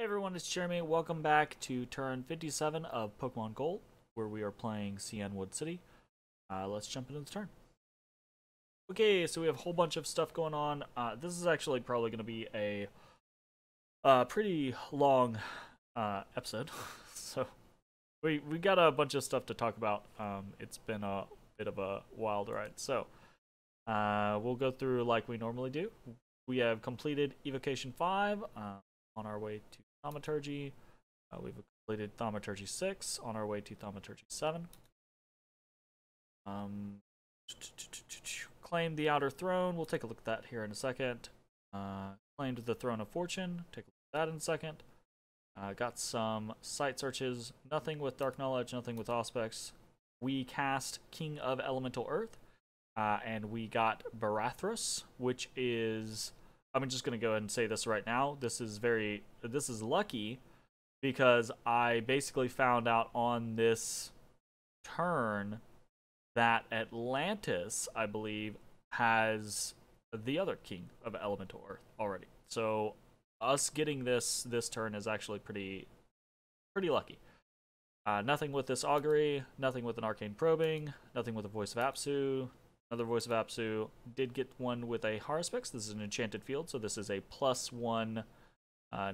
Everyone, it's Jeremy. Welcome back to turn 57 of Pokemon Gold, where we are playing Cyanwood City. Let's jump into the turn. Okay, so we have a whole bunch of stuff going on. This is actually probably going to be a pretty long episode, so we got a bunch of stuff to talk about. It's been a bit of a wild ride, so we'll go through like we normally do. We have completed Evocation 5 on our way to Thaumaturgy. We've completed Thaumaturgy 6 on our way to Thaumaturgy 7. Claimed the Outer Throne. We'll take a look at that here in a second. Claimed the Throne of Fortune. Take a look at that in a second. Got some site searches. Nothing with Dark Knowledge, nothing with Auspex. We cast King of Elemental Earth. And we got Barathros, which is... I'm just going to go ahead and say this right now. This is lucky because I basically found out on this turn that Atlantis, I believe, has the other King of Elemental Earth already. So us getting this turn is actually pretty lucky. Nothing with this Augury, nothing with an Arcane Probing, nothing with a Voice of Apsu. Another Voice of Apsu. Did get one with a Haruspex. This is an enchanted field, so this is a +1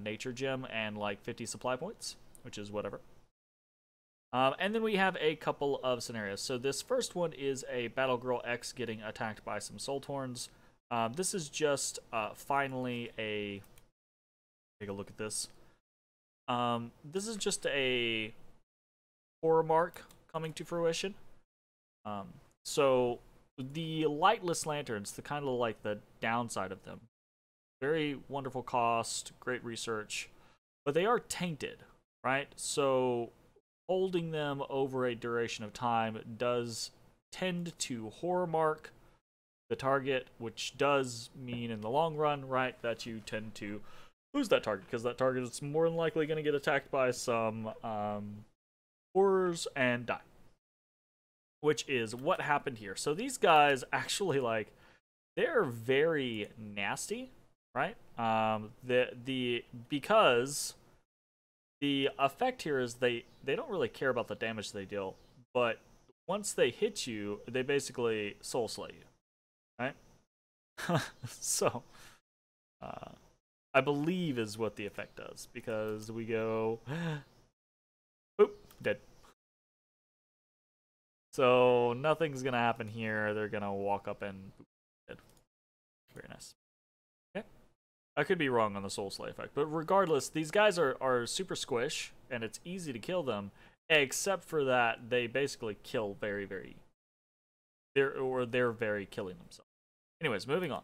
nature gem and like 50 supply points, which is whatever. And then we have a couple of scenarios. So this first one is a Battle Girl X getting attacked by some Soltorns. This is just finally a... Take a look at this. This is just a horror mark coming to fruition. So the lightless lanterns, the kind of like the downside of them, very wonderful cost, great research, but they are tainted, right? So holding them over a duration of time does tend to horror mark the target, which does mean in the long run, right, that you tend to lose that target because that target is more than likely going to get attacked by some horrors and die. Which is what happened here. So these guys actually, like, they're very nasty, right? Because the effect here is they don't really care about the damage they deal, but once they hit you, they basically soul slay you, right? So I believe is what the effect does, because we go boop, dead. So nothing's gonna happen here. They're gonna walk up and boop, very nice. Okay, I could be wrong on the Soul Slay effect, but regardless, these guys are super squish, and it's easy to kill them, except for that they basically kill very they're very killing themselves. Anyways, moving on.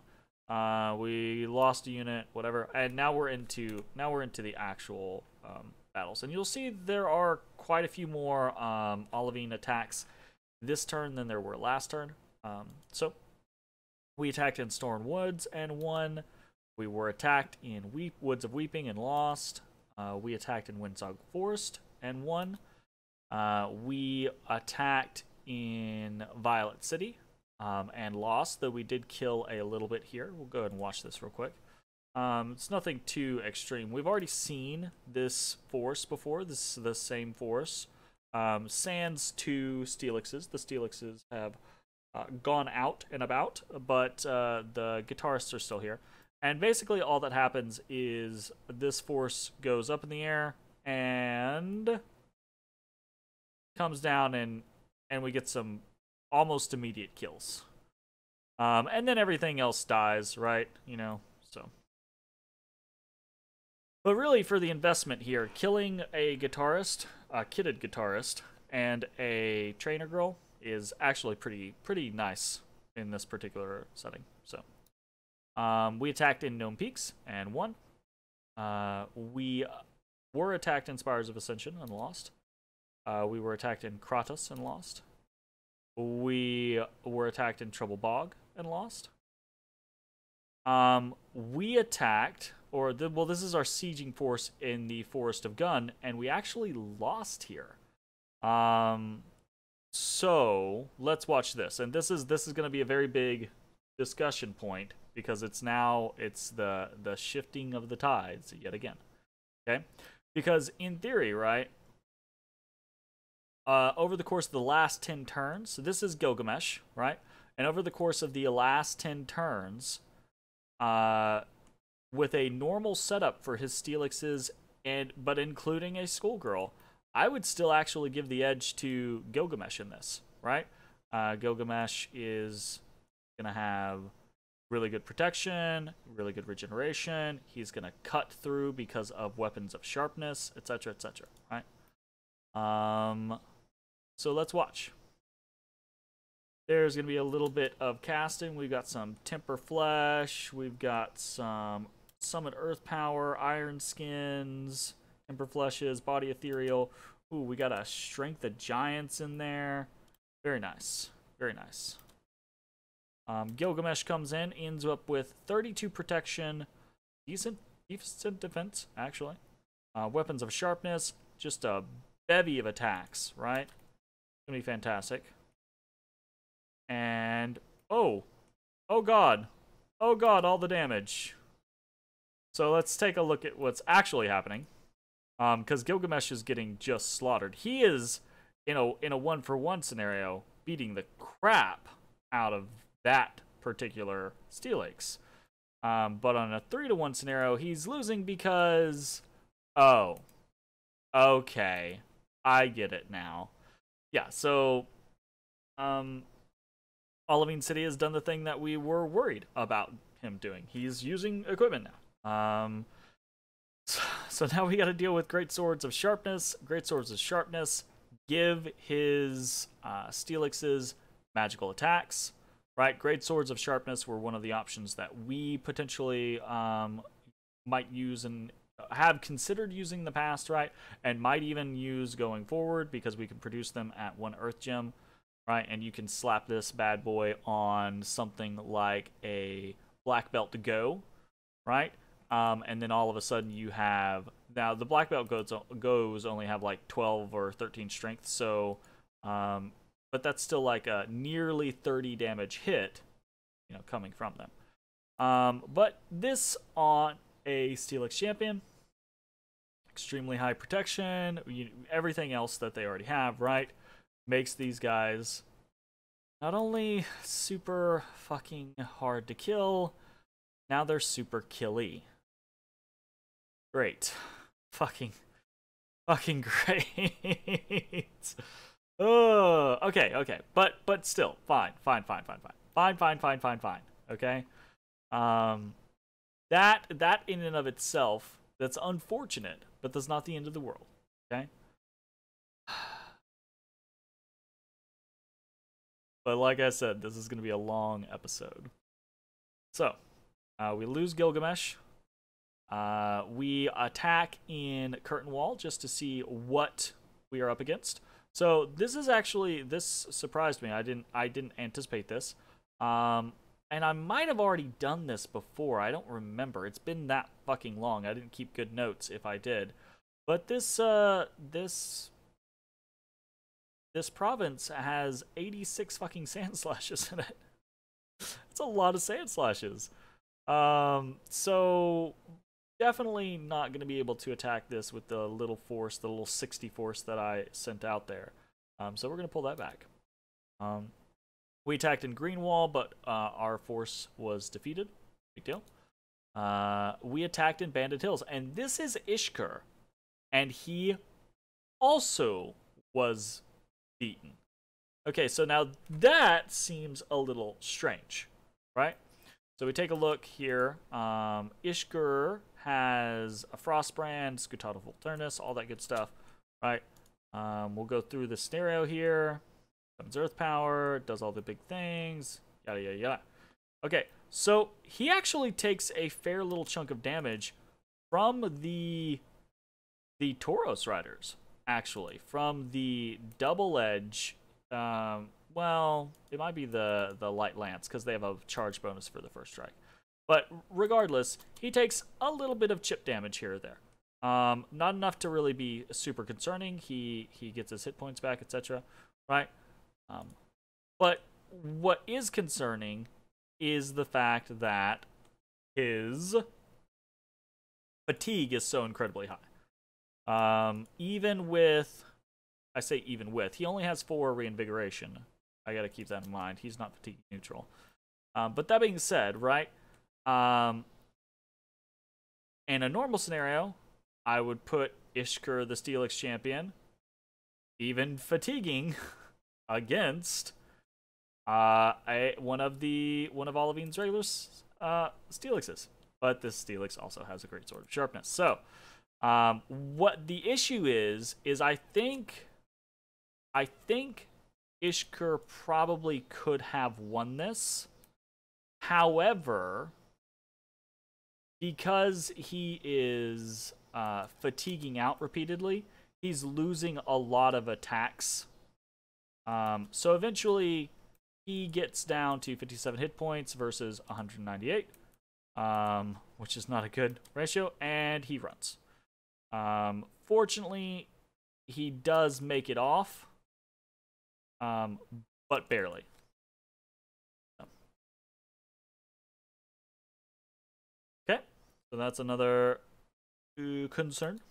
We lost a unit, whatever, and now we're into the actual battles, and you'll see there are quite a few more Olivine attacks this turn than there were last turn. So we attacked in Storm Woods and won. We were attacked in Woods of Weeping and lost. We attacked in Windsog Forest and won. We attacked in Violet City and lost, though we did kill a little bit here. We'll go ahead and watch this real quick. It's nothing too extreme. We've already seen this forest before. This is the same forest. Sans 2 Steelixes. The Steelixes have gone out and about, but the guitarists are still here. And basically all that happens is this force goes up in the air and comes down, and we get some almost immediate kills. And then everything else dies, right? You know, so... But really, for the investment here, killing a guitarist, a kitted guitarist, and a trainer girl is actually pretty nice in this particular setting. So, we attacked in Gnome Peaks and won. We were attacked in Spires of Ascension and lost. We were attacked in Kratos and lost. We were attacked in Trouble Bog and lost. We attacked... well, this is our sieging force in the Forest of Gun, and we actually lost here. So let's watch this, and this is going to be a very big discussion point because it's the shifting of the tides yet again. Okay, because in theory, right, over the course of the last 10 turns, so this is Gilgamesh, right? And over the course of the last 10 turns, with a normal setup for his Steelixes, but including a Skullgirl, I would still actually give the edge to Gilgamesh in this, right? Gilgamesh is going to have really good protection, really good regeneration. He's going to cut through because of weapons of sharpness, etc., etc., right? So let's watch. There's going to be a little bit of casting. We've got some Temper Flesh. We've got some Summon Earth Power, Iron Skins, Temper Fleshes, Body Ethereal. Ooh, we got a Strength of Giants in there. Very nice. Very nice. Gilgamesh comes in, ends up with 32 protection, decent defense, actually. Weapons of sharpness, just a bevy of attacks, right? Gonna be fantastic. And oh god, all the damage. So let's take a look at what's actually happening. Because Gilgamesh is getting just slaughtered. He is in a 1-for-1 scenario beating the crap out of that particular Steelix. But on a 3-to-1 scenario, he's losing because okay, I get it now. Yeah, so Olivine City has done the thing that we were worried about him doing. He's using equipment now. So now we got to deal with Great Swords of Sharpness. Great Swords of Sharpness give his Steelixes magical attacks, right? Great Swords of Sharpness were one of the options that we potentially might use and have considered using in the past, right? And might even use going forward because we can produce them at 1 Earth Gem, right? And you can slap this bad boy on something like a Black Belt to go, right? And then all of a sudden you have, now the Black Belt goes only have like 12 or 13 strength, so, but that's still like a nearly 30 damage hit, you know, coming from them. But this on a Steelix champion, extremely high protection, everything else that they already have, right, makes these guys not only super fucking hard to kill, now they're super killy. Great. Fucking great. Okay. But still, fine. Okay? That in and of itself, that's unfortunate, but that's not the end of the world. Okay? But like I said, this is going to be a long episode. So, we lose Gilgamesh. We attack in Curtain Wall just to see what we are up against. So this is actually, this surprised me. I didn't anticipate this. And I might have already done this before. I don't remember. It's been that fucking long. I didn't keep good notes if I did. But this province has 86 fucking sand slashes in it. It's a lot of sand slashes. So definitely not going to be able to attack this with the little force, the little 60 force that I sent out there. So we're going to pull that back. We attacked in Green Wall, but our force was defeated. Big deal. We attacked in Bandit Hills, and this is Ishkur, and he also was beaten. Okay, so now that seems a little strange, right? So we take a look here. Ishkur has a Frostbrand, Scutato Volturnus, all that good stuff, right? We'll go through the scenario here. Summons Earth Power, does all the big things, yada yada yada. Okay, so he actually takes a fair little chunk of damage from the Tauros Riders, actually, from the Double Edge. Well, it might be the Light Lance, because they have a charge bonus for the first strike. But regardless, he takes a little bit of chip damage here or there. Not enough to really be super concerning. He gets his hit points back, etc. Right? But what is concerning is the fact that his fatigue is so incredibly high. Even with, I say even with, he only has 4 reinvigoration. I gotta keep that in mind. He's not fatigue neutral. But that being said, right? In a normal scenario, I would put Ishkur, the Steelix champion, even fatiguing, against one of Olavine's regular Steelixes. But this Steelix also has a great sword of sharpness. So, what the issue is I think Ishkur probably could have won this. However, because he is fatiguing out repeatedly, he's losing a lot of attacks. So eventually, he gets down to 57 hit points versus 198, which is not a good ratio, and he runs. Fortunately, he does make it off, but barely. Okay, so that's another concern.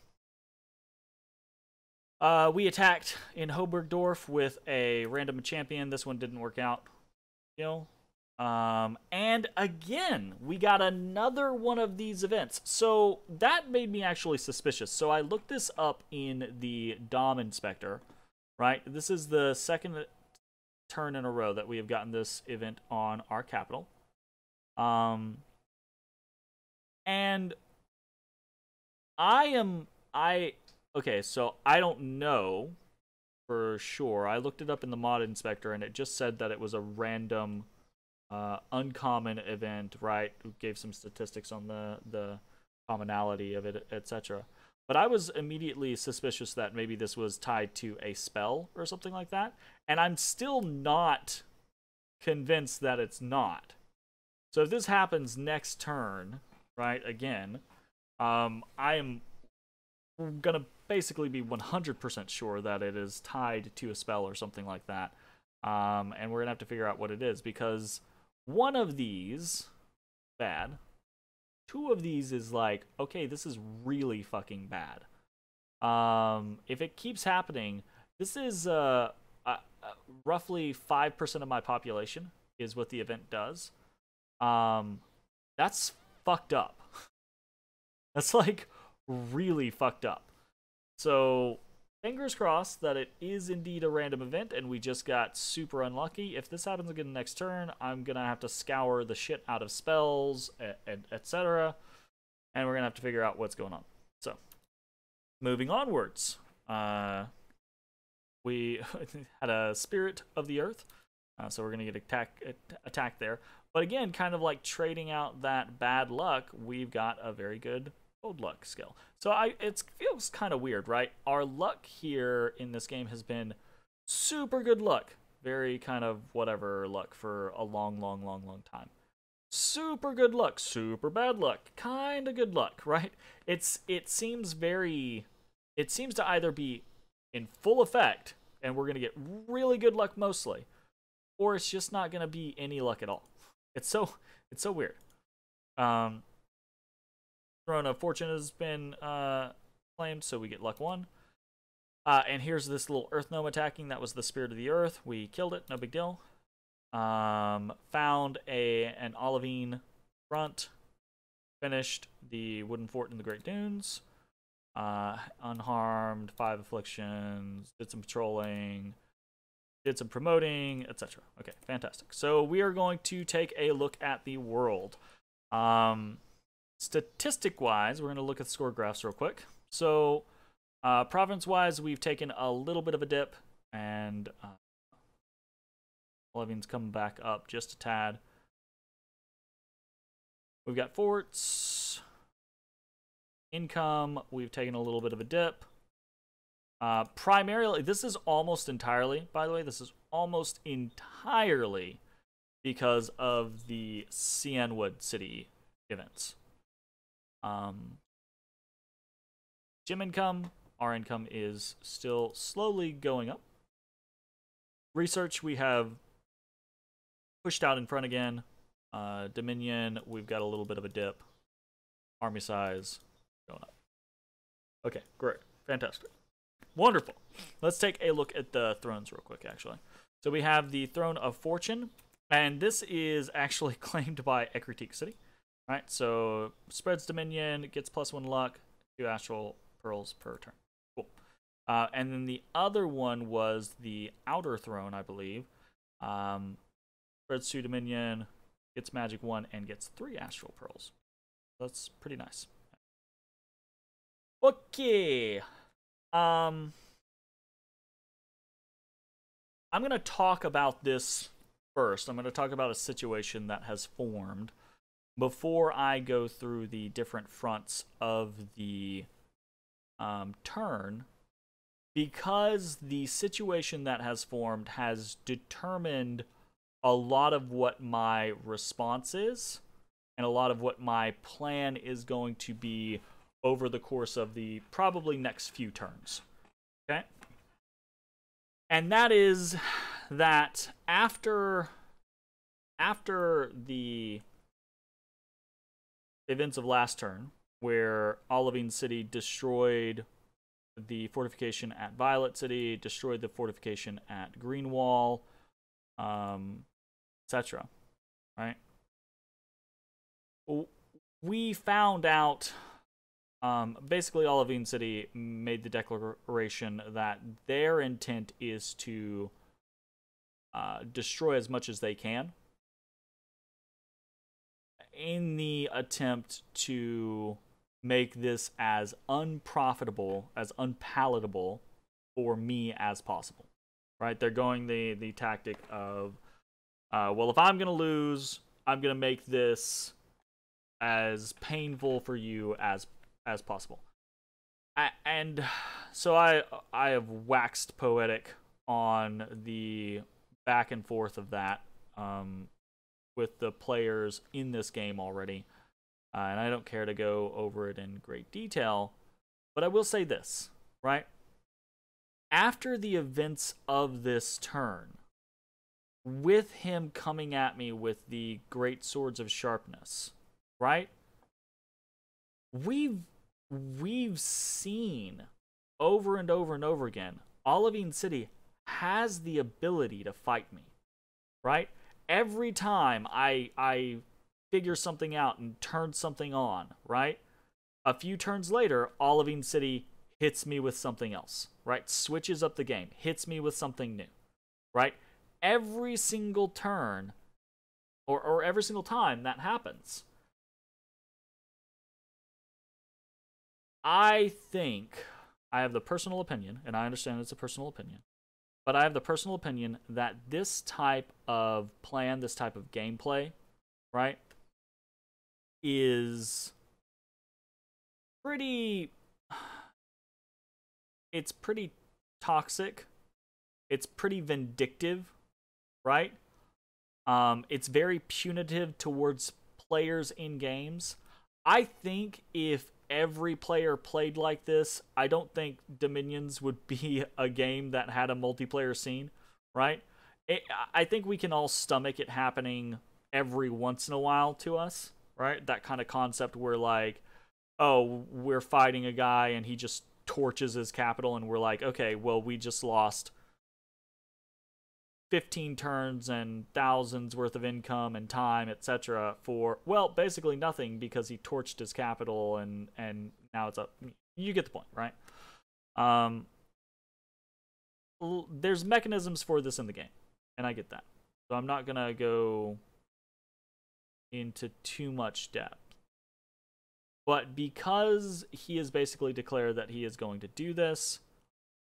We attacked in Hoburgdorf with a random champion. This one didn't work out. And again, we got another one of these events. So that made me actually suspicious. So I looked this up in the Dom Inspector, right? This is the second turn in a row that we have gotten this event on our capital. And okay, so I don't know for sure. I looked it up in the mod inspector and it just said that it was a random uncommon event, right? It gave some statistics on the commonality of it, etc. But I was immediately suspicious that maybe this was tied to a spell or something like that. And I'm still not convinced that it's not. So if this happens next turn, right, again, I am gonna basically be 100% sure that it is tied to a spell or something like that. And we're gonna have to figure out what it is, because one of these, bad. 2 of these is like, okay, this is really fucking bad. If it keeps happening, this is roughly 5% of my population is what the event does. That's fucked up. That's like really fucked up. So fingers crossed that it is indeed a random event and we just got super unlucky. If this happens again next turn, I'm gonna have to scour the shit out of spells, etc. And we're gonna have to figure out what's going on. So moving onwards, we had a Spirit of the Earth, so we're gonna get attack there. But again, kind of like trading out that bad luck, we've got a very good old luck skill. So it feels kind of weird, right? Our luck here in this game has been super good luck. Very kind of whatever luck for a long time. Super good luck, super bad luck, kind of good luck, right? It seems to either be in full effect and we're going to get really good luck mostly, or it's just not going to be any luck at all. It's so weird. Throne of Fortune has been claimed, so we get luck 1. And here's this little Earth Gnome attacking. That was the Spirit of the Earth. We killed it, no big deal. Found an Olivine front. Finished the Wooden Fort in the Great Dunes. Unharmed, 5 afflictions. Did some patrolling. Did some promoting, etc. Okay, fantastic. So we are going to take a look at the world. Statistic-wise, we're going to look at the score graphs real quick. So, province-wise, we've taken a little bit of a dip, and Levine's coming back up just a tad. We've got forts. Income, we've taken a little bit of a dip. Primarily, this is almost entirely, by the way, this is almost entirely because of the Cyanwood City events. Gym income, our income is still slowly going up. Research, we have pushed out in front again. Dominion, we've got a little bit of a dip. Army size, going up. Okay, great. Fantastic. Wonderful. Let's take a look at the thrones real quick, actually. So we have the Throne of Fortune, and this is actually claimed by Atlantis City. Right, so spreads dominion, gets +1 luck, 2 astral pearls per turn. Cool. And then the other one was the Outer Throne, I believe. Spreads 2 dominion, gets magic 1, and gets 3 astral pearls. That's pretty nice. Okay. I'm going to talk about this first. I'm going to talk about a situation that has formed before I go through the different fronts of the turn, because the situation that has formed has determined a lot of what my response is and a lot of what my plan is going to be over the course of the probably next few turns. Okay? And that is that after the events of last turn, where Olivine City destroyed the fortification at Violet City, destroyed the fortification at Greenwall, etc. Right? We found out, basically Olivine City made the declaration that their intent is to destroy as much as they can in the attempt to make this as unprofitable, as unpalatable for me as possible. Right? They're going the tactic of, well, if I'm going to lose, I'm going to make this as painful for you as possible. And so I have waxed poetic on the back and forth of that with the players in this game already. And I don't care to go over it in great detail, but I will say this, right? After the events of this turn, with him coming at me with the great swords of sharpness, right? We've seen over and over and over again, Olivine City has the ability to fight me, right? Every time I figure something out and turn something on, right? A few turns later, Olivine City hits me with something else, right? Switches up the game, hits me with something new, right? Every single turn, or every single time that happens, I think, I have the personal opinion, and I understand it's a personal opinion, but I have the personal opinion that this type of plan, this type of gameplay, right, is pretty, it's pretty toxic, it's pretty vindictive, right? It's very punitive towards players in games. I think if every player played like this, I don't think Dominions would be a game that had a multiplayer scene, right? I think we can all stomach it happening every once in a while to us, right? That kind of concept where, like, oh, we're fighting a guy and he just torches his capital and we're like, okay, well, we just lost 15 turns and thousands worth of income and time, etc. for, well, basically nothing because he torched his capital and now it's up. You get the point, right? There's mechanisms for this in the game, and I get that. So I'm not going to go into too much depth. But because he has basically declared that he is going to do this,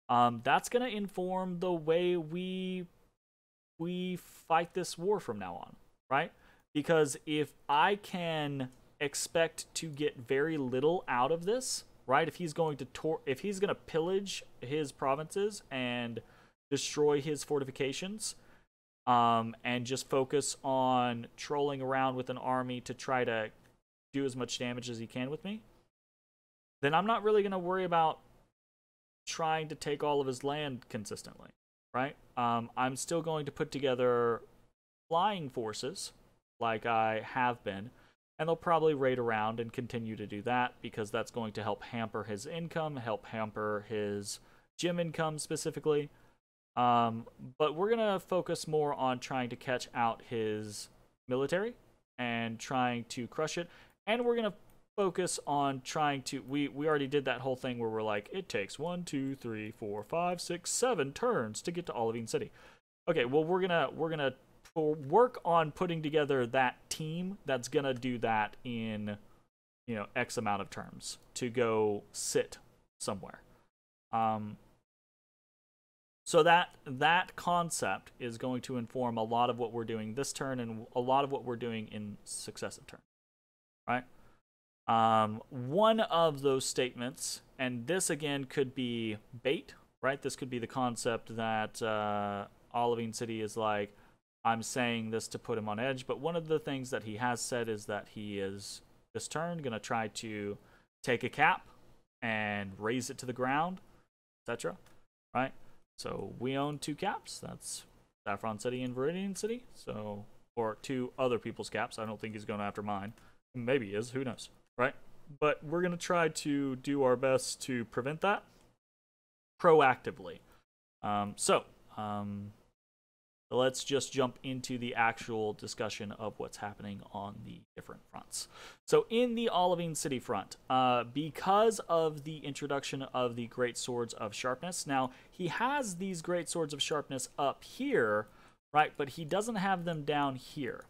that's going to inform the way we fight this war from now on, right? Because if I can expect to get very little out of this, right? If he's going to pillage his provinces and destroy his fortifications, and just focus on trolling around with an army to try to do as much damage as he can with me, then I'm not really going to worry about trying to take all of his land consistently. Right? I'm still going to put together flying forces, like I have been, and they'll probably raid around and continue to do that because that's going to help hamper his income, help hamper his gym income specifically. But we're going to focus more on trying to catch out his military and trying to crush it. And we're going to focus on trying to... We already did that whole thing where we're like, it takes 1, 2, 3, 4, 5, 6, 7 turns to get to Olivine City. Okay, well, we're gonna work on putting together that team that's gonna do that in, you know, X amount of terms to go sit somewhere. So that concept is going to inform a lot of what we're doing this turn and a lot of what we're doing in successive turns, right? One of those statements, and this again could be bait, right? This could be the concept that Olivine City is like, I'm saying this to put him on edge, but one of the things that he has said is that he is, this turn, going to try to take a cap and raise it to the ground, etc., right? So we own 2 caps. That's Saffron City and Viridian City. So, or 2 other people's caps. I don't think he's going after mine. Maybe he is. Who knows, right? But we're going to try to do our best to prevent that proactively. Let's just jump into the actual discussion of what's happening on the different fronts. So in the Olivine City front, because of the introduction of the Great Swords of Sharpness, now he has these Great Swords of Sharpness up here, right? But he doesn't have them down here.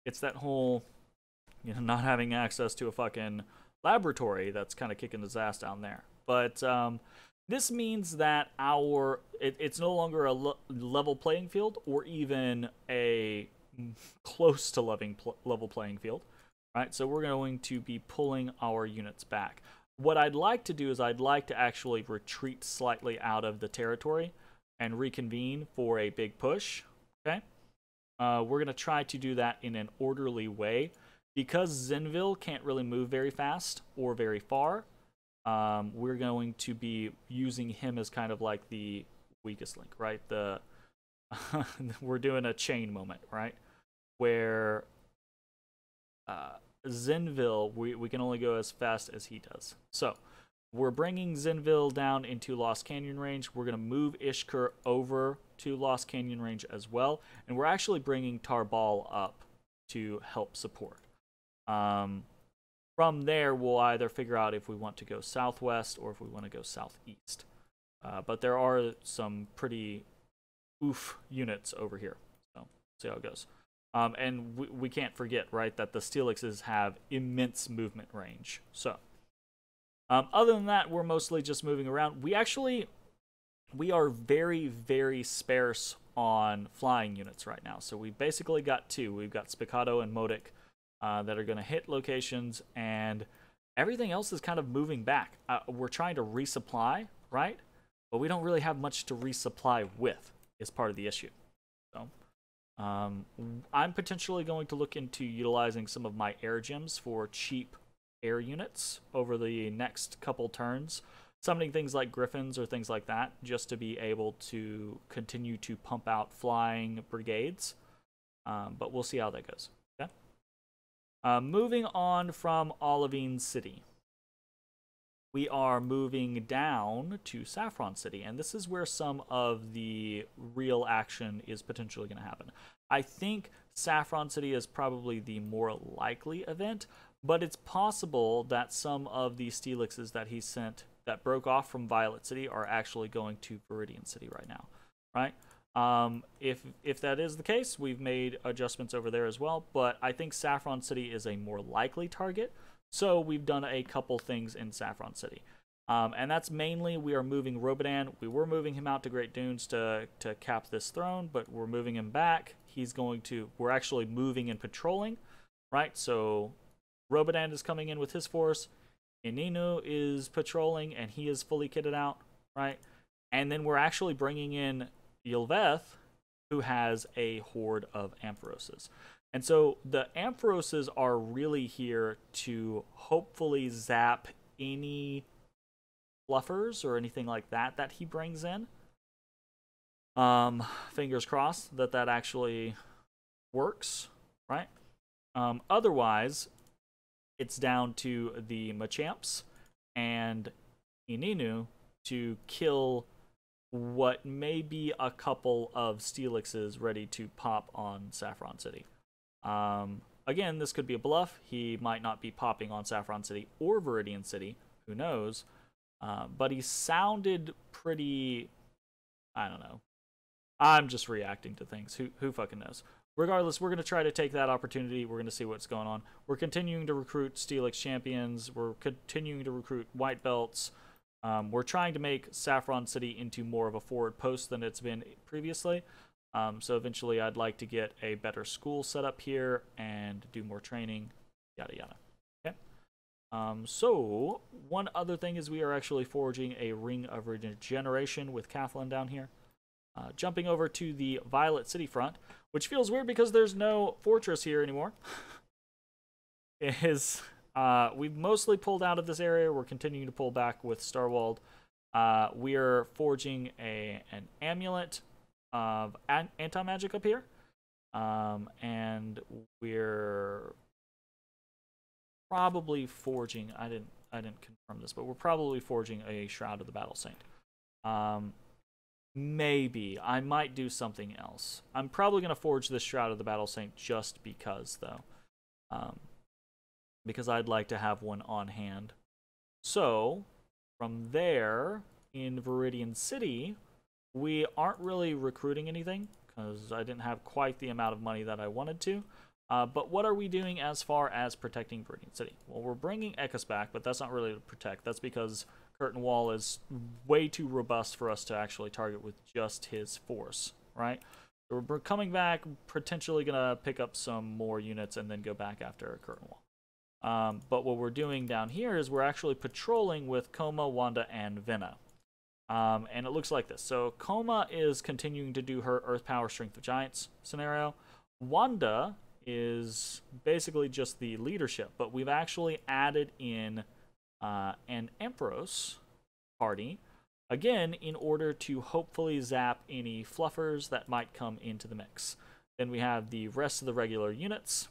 It's that whole, you know, not having access to a fucking laboratory that's kind of kicking his ass down there. But this means that it's no longer a level playing field or even a close to level playing field, right? So we're going to be pulling our units back. What I'd like to do is I'd like to actually retreat slightly out of the territory and reconvene for a big push, okay? We're going to try to do that in an orderly way. Because Zinville can't really move very fast or very far, we're going to be using him as kind of like the weakest link, right? We're doing a chain moment, right? Where Zinville, we can only go as fast as he does. So we're bringing Zinville down into Lost Canyon range. We're going to move Ishkur over to Lost Canyon range as well. And we're actually bringing Tarbal up to help support. From there, we'll either figure out if we want to go southwest or if we want to go southeast. But there are some pretty oof units over here. So, see how it goes. And we can't forget, right, that the Steelixes have immense movement range. So, other than that, we're mostly just moving around. We are very, very sparse on flying units right now. So, we basically got 2. We've got Spiccato and Modic. That are going to hit locations, and everything else is kind of moving back. We're trying to resupply, right? But we don't really have much to resupply with, is part of the issue. So, I'm potentially going to look into utilizing some of my air gems for cheap air units over the next couple turns. Summoning things like griffins or things like that, just to be able to continue to pump out flying brigades. But we'll see how that goes. Moving on from Olivine City, we are moving down to Saffron City, and this is where some of the real action is potentially going to happen. I think Saffron City is probably the more likely event, but it's possible that some of the Steelixes that he sent that broke off from Violet City are actually going to Viridian City right now, right? If that is the case, we've made adjustments over there as well, but I think Saffron City is a more likely target, so we've done a couple things in Saffron City. And that's mainly we are moving Robodan. We were moving him out to Great Dunes to cap this throne, but we're moving him back. We're actually moving and patrolling, right? So Robodan is coming in with his force. Ininu is patrolling, and he is fully kitted out, right? And then we're actually bringing in Ylveth, who has a horde of Amphiroses. And so the Amphiroses are really here to hopefully zap any fluffers or anything like that that he brings in. Fingers crossed that actually works, right? Otherwise, it's down to the Machamps and Ininu to kill what may be a couple of Steelixes ready to pop on Saffron City. Again, this could be a bluff. He might not be popping on Saffron City or Viridian City. Who knows? But he sounded pretty... I don't know. I'm just reacting to things. Who fucking knows? Regardless, we're going to try to take that opportunity. We're going to see what's going on. We're continuing to recruit Steelix champions. We're continuing to recruit white belts. We're trying to make Saffron City into more of a forward post than it's been previously. So eventually I'd like to get a better school set up here and do more training, yada yada. Okay. So one other thing is we are actually forging a Ring of Regeneration with Kathleen down here. Jumping over to the Violet City front, which feels weird because there's no fortress here anymore. We've mostly pulled out of this area. We're continuing to pull back with Starwald. We are forging an amulet of anti-magic up here. And we're probably forging, I didn't confirm this, but we're probably forging a Shroud of the Battle Saint. Maybe. I might do something else. I'm probably going to forge this Shroud of the Battle Saint just because, though. Because I'd like to have one on hand. So, from there, in Viridian City, we aren't really recruiting anything, because I didn't have quite the amount of money that I wanted to. But what are we doing as far as protecting Viridian City? Well, we're bringing Ekis back, but that's not really to protect. That's because Curtain Wall is way too robust for us to actually target with just his force, right? So we're coming back, potentially going to pick up some more units and then go back after Curtain Wall. But what we're doing down here is we're actually patrolling with Koma, Wanda, and Venna. And it looks like this. So Koma is continuing to do her Earth Power Strength of Giants scenario. Wanda is basically just the leadership, but we've actually added in an Empress party, again, in order to hopefully zap any fluffers that might come into the mix. Then we have the rest of the regular units.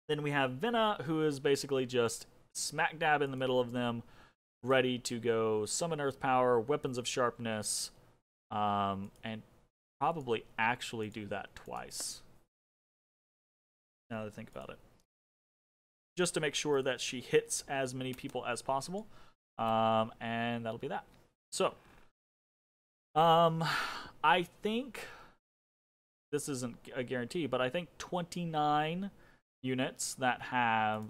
Then we have Venna, who is basically just smack dab in the middle of them, ready to go summon Earth Power, Weapons of Sharpness, and probably actually do that twice. Now that I think about it. Just to make sure that she hits as many people as possible. And that'll be that. So, I think, this isn't a guarantee, but I think 29 units that have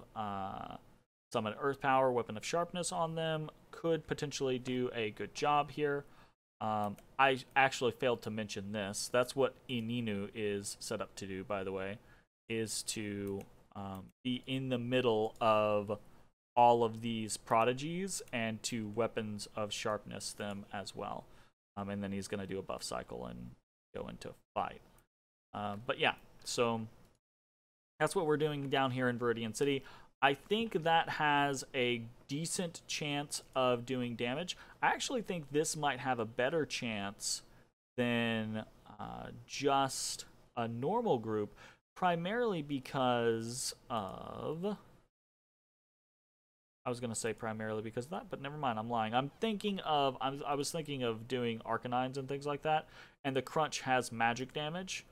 Summon Earth Power, Weapon of Sharpness on them could potentially do a good job here. I actually failed to mention this. That's what Ininu is set up to do, by the way, is to be in the middle of all of these prodigies and to Weapons of Sharpness them as well. And then he's going to do a buff cycle and go into fight. But yeah, so that's what we're doing down here in Viridian City. I think that has a decent chance of doing damage. I actually think this might have a better chance than just a normal group, primarily because of... I was going to say primarily because of that, but never mind, I'm lying. I was thinking of doing Arcanines and things like that, and the Crunch has magic damage.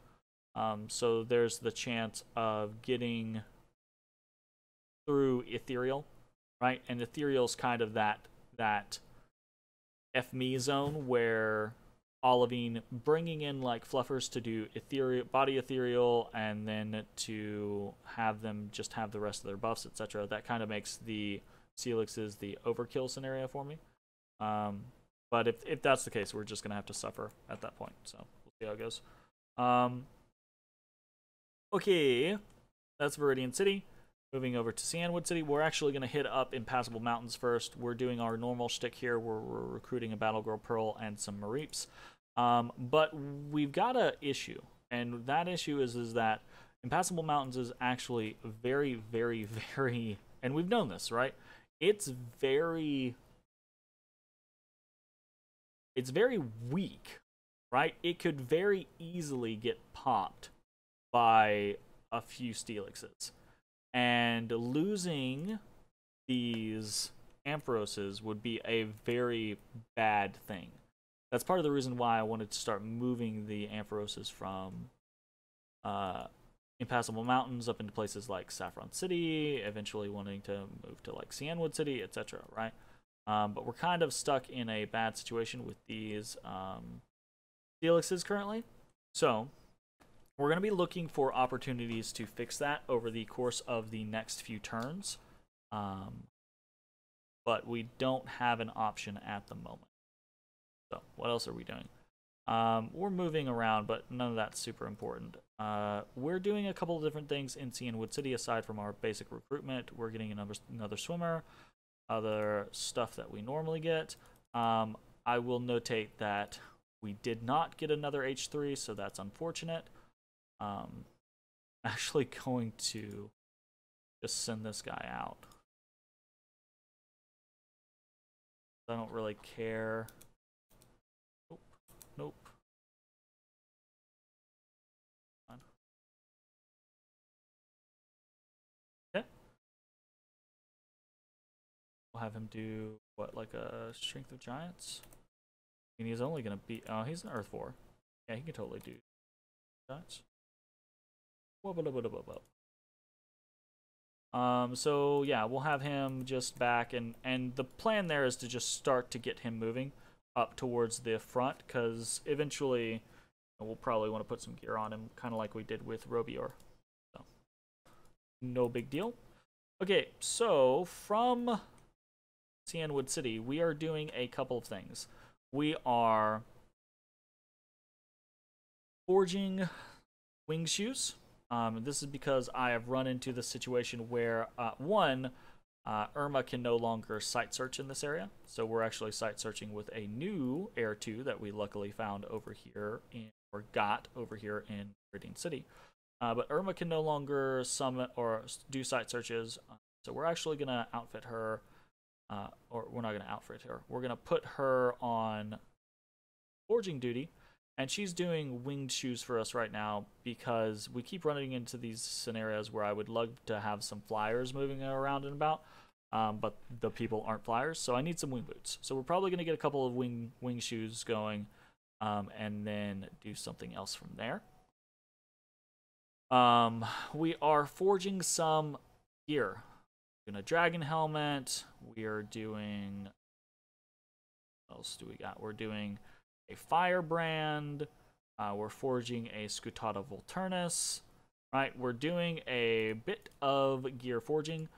So there's the chance of getting through Ethereal, right? And Ethereal's kind of that F-me zone where Olivine bringing in like fluffers to do body ethereal and then to have them just have the rest of their buffs, etc. That kind of makes the Celix's the overkill scenario for me. But if that's the case, we're just gonna have to suffer at that point. So we'll see how it goes. Okay, that's Viridian City. Moving over to Cyanwood City, we're actually going to hit up Impassable Mountains first. We're doing our normal shtick here. We're recruiting a Battle Girl Pearl and some Mareeps. But we've got an issue, and that issue is that Impassable Mountains is actually very, very, very... And we've known this, right? It's very weak, right? It could very easily get popped by a few Steelixes. And losing these Amphiroses would be a very bad thing. That's part of the reason why I wanted to start moving the Amphiroses from Impassable Mountains up into places like Saffron City, eventually wanting to move to like Cyanwood City, etc., right? But we're kind of stuck in a bad situation with these Helixes currently. So we're going to be looking for opportunities to fix that over the course of the next few turns. But we don't have an option at the moment. So what else are we doing? We're moving around, but none of that's super important. We're doing a couple of different things in Cyanwood City aside from our basic recruitment. We're getting another swimmer, other stuff that we normally get. I will notate that we did not get another H3, so that's unfortunate. I'm actually going to just send this guy out. I don't really care. Nope. Nope. Okay. We'll have him do, what, like a Strength of Giants? I mean, he's only going to be... Oh, he's an Earth 4. Yeah, he can totally do Giants. So yeah, we'll have him just back, and the plan there is to just start to get him moving up towards the front, because eventually we'll probably want to put some gear on him, kind of like we did with Robior. So, no big deal. Okay, so from Cyanwood City, we are doing a couple of things. We are forging wing shoes. This is because I have run into the situation where, Irma can no longer site search in this area. So we're actually site searching with a new Air 2 that we luckily found over here, or got over here in Meridian City. But Irma can no longer summon or do site searches. So we're actually going to outfit her, or we're not going to outfit her. We're going to put her on forging duty. And she's doing winged shoes for us right now because we keep running into these scenarios where I would love to have some flyers moving around and about, but the people aren't flyers, so I need some wing boots. So we're probably going to get a couple of wing shoes going, and then do something else from there. We are forging some gear. We're doing a dragon helmet. We are doing... What else do we got? We're doing a firebrand. We're forging a Scutata Volturnus. Right, we're doing a bit of gear forging.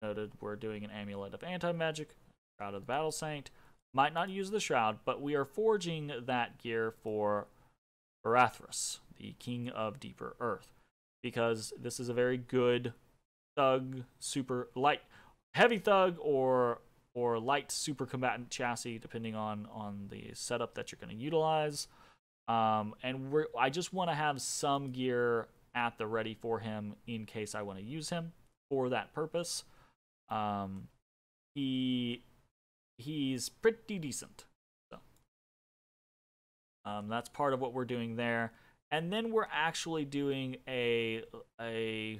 Noted, we're doing an amulet of anti-magic, Shroud of the Battle Saint. Might not use the shroud, but we are forging that gear for Barathras, the King of Deeper Earth, because this is a very good thug, super light, heavy thug, or light super combatant chassis, depending on the setup that you're going to utilize. And I just want to have some gear at the ready for him in case I want to use him for that purpose. He's pretty decent. So that's part of what we're doing there. And then we're actually doing I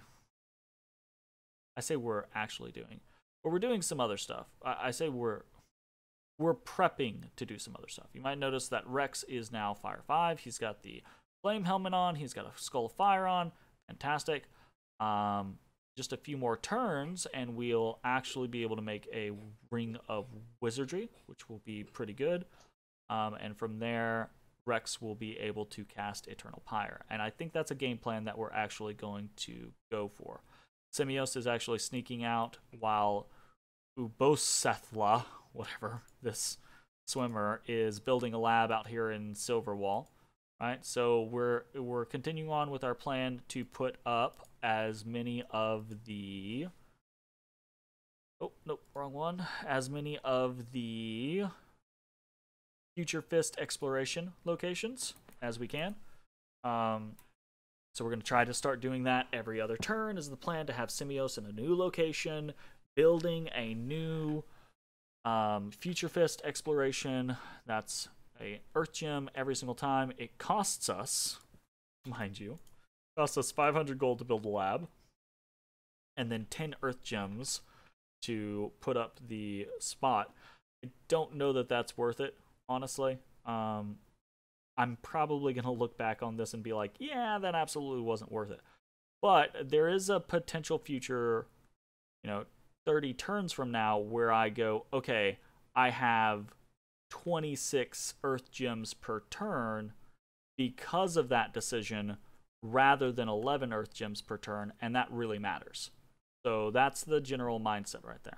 say we're actually doing, but we're doing some other stuff. I say we're prepping to do some other stuff. You might notice that Rex is now Fire 5. He's got the Flame Helmet on. He's got a Skull of Fire on. Fantastic. Just a few more turns, and we'll actually be able to make a Ring of Wizardry, which will be pretty good. And from there, Rex will be able to cast Eternal Pyre. And I think that's a game plan that we're actually going to go for. Simios is actually sneaking out while Ubosethla, whatever, this swimmer, is building a lab out here in Silverwall. Right, so we're continuing on with our plan to put up as many of the... Oh, nope, wrong one. As many of the Future Fist exploration locations as we can. So we're going to try to start doing that every other turn is the plan, to have Simios in a new location, building a new Future Fist exploration. That's a Earth Gem every single time. It costs us, mind you, 500 gold to build a lab. and then 10 earth gems to put up the spot. I don't know that that's worth it, honestly. I'm probably going to look back on this and be like, yeah, that absolutely wasn't worth it. But there is a potential future, 30 turns from now where I go, okay, I have 26 earth gems per turn because of that decision rather than 11 earth gems per turn, and that really matters. So that's the general mindset right there.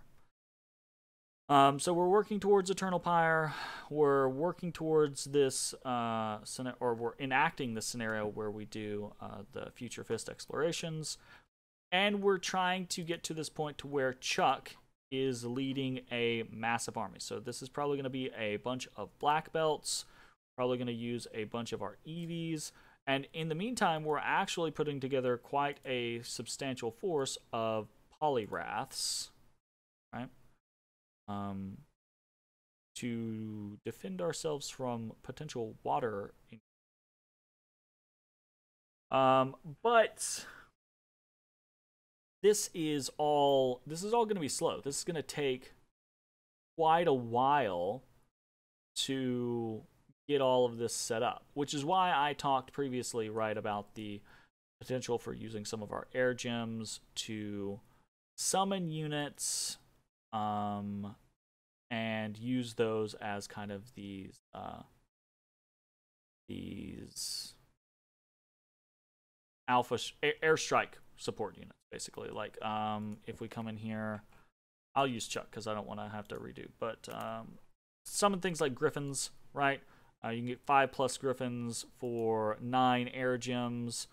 So we're working towards Eternal Pyre. We're working towards this or we're enacting this scenario where we do the Future Fist explorations, and we're trying to get to this point to where Chuck is leading a massive army. So this is probably going to be a bunch of black belts. Probably going to use a bunch of our EVs, and in the meantime, we're actually putting together quite a substantial force of Polyraths, right? To defend ourselves from potential water. But this is all going to be slow. This is going to take quite a while to get all of this set up, which is why I talked previously, right, about the potential for using some of our air gems to summon units, and use those as kind of these alpha airstrike support units, basically. Like, if we come in here, I'll use Chuck because I don't want to have to redo, but summon things like griffins, right? You can get 5+ griffins for 9 air gems.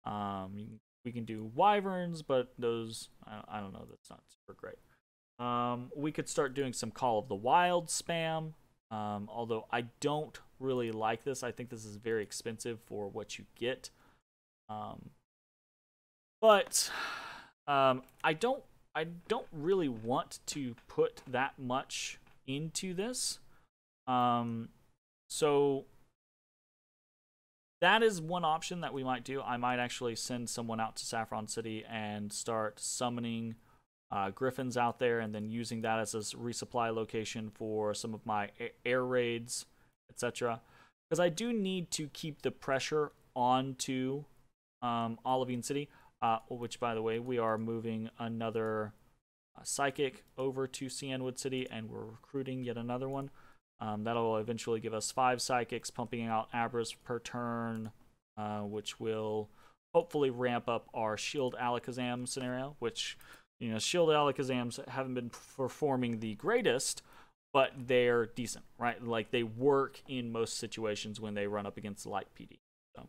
We can do wyverns, but those, I don't know, that's not super great. We could start doing some Call of the Wild spam, although I don't really like this. I think this is very expensive for what you get. But I don't really want to put that much into this. So that is one option that we might do. I might actually send someone out to Saffron City and start summoning griffins out there, and then using that as a resupply location for some of my air raids, etc. Because I do need to keep the pressure onto Olivine City, which, by the way, we are moving another psychic over to Cyanwood City, and we're recruiting yet another one. That'll eventually give us 5 psychics pumping out Abras per turn, which will hopefully ramp up our Shield Alakazam scenario, which, Shield Alakazams haven't been performing the greatest, but they're decent, right? Like, they work in most situations when they run up against light PD. So,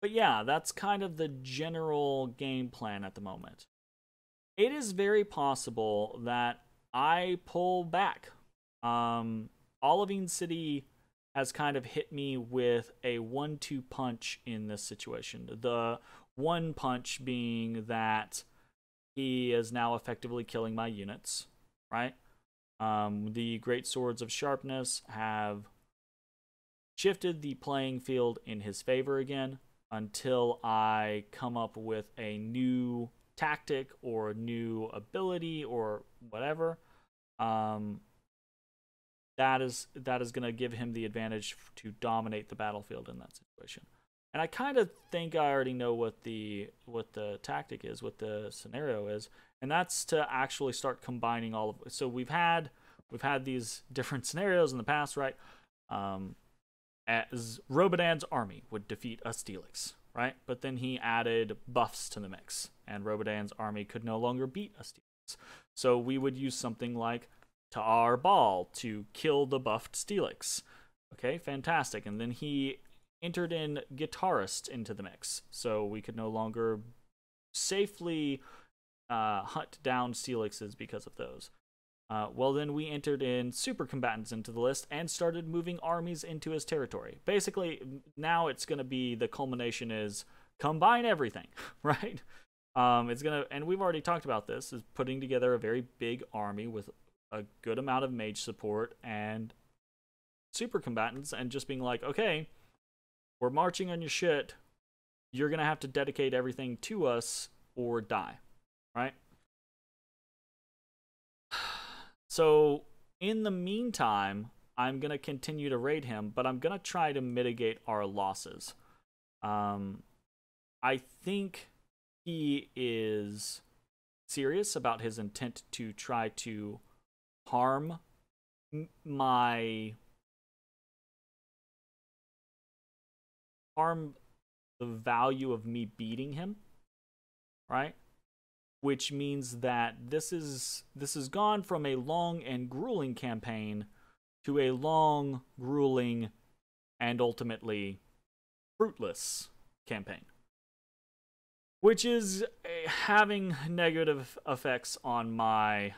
but yeah, that's kind of the general game plan at the moment. It is very possible that I pull back. Olivine City has kind of hit me with a 1-2 punch in this situation. The one punch being that he is now effectively killing my units, right? The Great Swords of Sharpness have shifted the playing field in his favor again until I come up with a new tactic or a new ability or whatever. That is going to give him the advantage to dominate the battlefield in that situation. And I kind of think I already know what the tactic is, what the scenario is, and that's to actually start combining all of it. So we've had these different scenarios in the past, right? As Robodan's army would defeat a Steelix, right? But then he added buffs to the mix, and Robodan's army could no longer beat a Steelix. So we would use something like Ta'ar Ball to kill the buffed Steelix. Okay, fantastic. And then he entered in Guitarist into the mix, so we could no longer safely hunt down Steelixes because of those. Well, then we entered in Super Combatants into the list and started moving armies into his territory. Basically, now it's going to be, the culmination is combine everything, right? It's going to, and we've already talked about this, is putting together a very big army with a good amount of mage support and Super Combatants, and just being like, okay, we're marching on your shit. you're going to have to dedicate everything to us or die, right? So in the meantime, I'm going to continue to raid him, but I'm going to try to mitigate our losses. I think he is serious about his intent to try to harm the value of me beating him, right? Which means that this has gone from a long and grueling campaign to a long, grueling, and ultimately fruitless campaign, which is having negative effects on my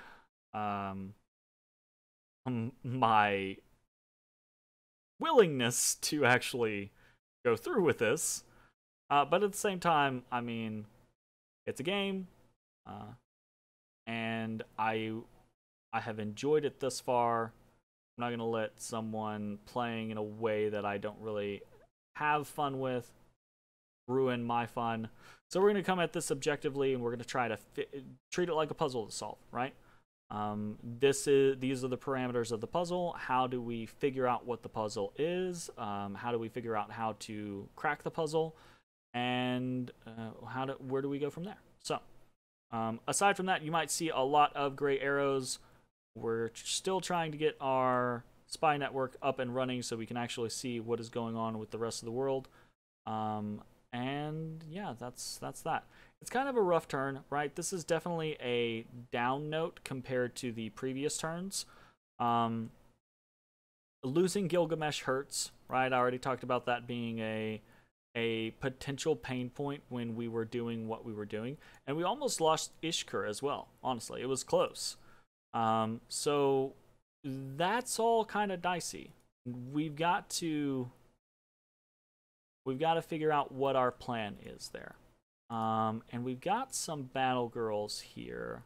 my willingness to actually go through with this. But at the same time, I mean, it's a game, and I have enjoyed it thus far. I'm not gonna let someone playing in a way that I don't really have fun with ruin my fun. So we're gonna come at this objectively, and we're gonna try to treat it like a puzzle to solve, right? These are the parameters of the puzzle. How do we figure out what the puzzle is? How do we figure out how to crack the puzzle? And where do we go from there? So, aside from that, you might see a lot of gray arrows. We're still trying to get our spy network up and running so we can actually see what is going on with the rest of the world. And yeah, that's that. It's kind of a rough turn, right? This is definitely a down note compared to the previous turns. Losing Gilgamesh hurts, right? I already talked about that being a potential pain point when we were doing what we were doing. And we almost lost Ishkur as well, honestly. It was close. So that's all kind of dicey. We've got to figure out what our plan is there. And we've got some battle girls here.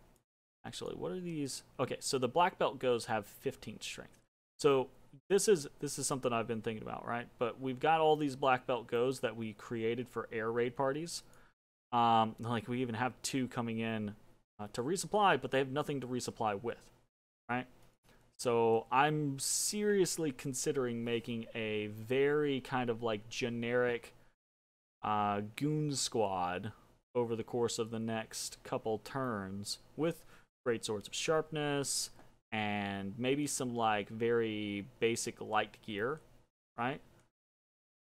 Actually, what are these? Okay, so the black belt goes have 15 strength. So this is something I've been thinking about, right? But we've got all these black belt goes that we created for air raid parties. Like we even have 2 coming in to resupply, but they have nothing to resupply with, right? So I'm seriously considering making a very kind of like generic goon squad over the course of the next couple turns with great swords of sharpness and maybe some like very basic light gear, right?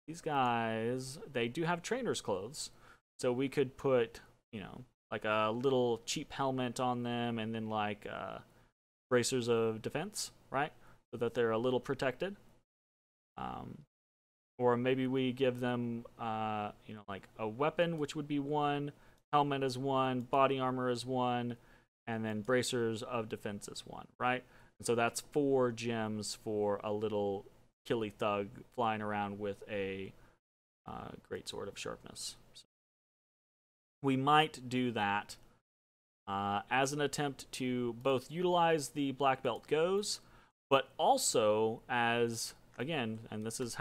These guys, they do have trainer's clothes, so we could put, you know, like a little cheap helmet on them and then like bracers of defense, right? So that they're a little protected. Or maybe we give them, you know, like a weapon, which would be 1, helmet is 1, body armor is 1, and then bracers of defense is 1, right? And so that's 4 gems for a little killy thug flying around with a great sword of sharpness. So we might do that as an attempt to both utilize the black belt goes, but also as, again, and this is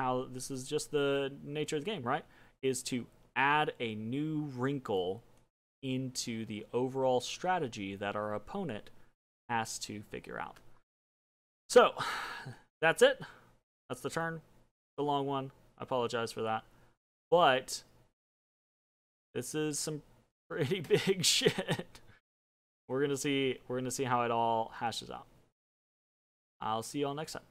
just the nature of the game, right? Is to add a new wrinkle into the overall strategy that our opponent has to figure out. So, that's it. That's the turn. The long one. I apologize for that. But this is some pretty big shit. We're gonna see how it all hashes out. I'll see you all next time.